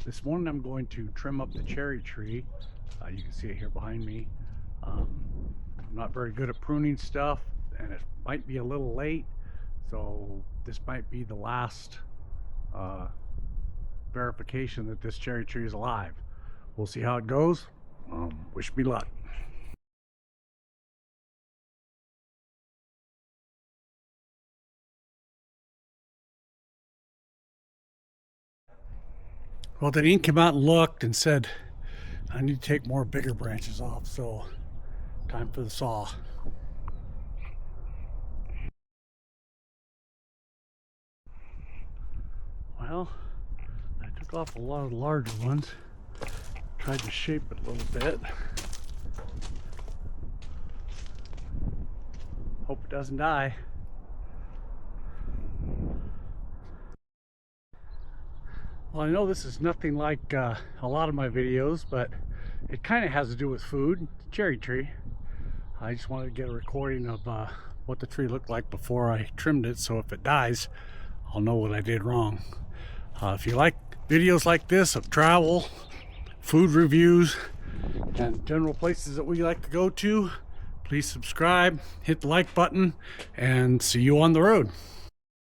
This morning I'm going to trim up the cherry tree. You can see it here behind me. I'm not very good at pruning stuff, and it might be a little late, so this might be the last verification that this cherry tree is alive. We'll see how it goes. Wish me luck. Well, the dean came out and looked and said I need to take more bigger branches off, so time for the saw. Well, I took off a lot of the larger ones, tried to shape it a little bit. Hope it doesn't die. Well, I know this is nothing like a lot of my videos, but it kind of has to do with food. It's a cherry tree. I just wanted to get a recording of what the tree looked like before I trimmed it, so if it dies, I'll know what I did wrong. If you like videos like this of travel, food reviews, and general places that we like to go to, please subscribe, hit the like button, and see you on the road.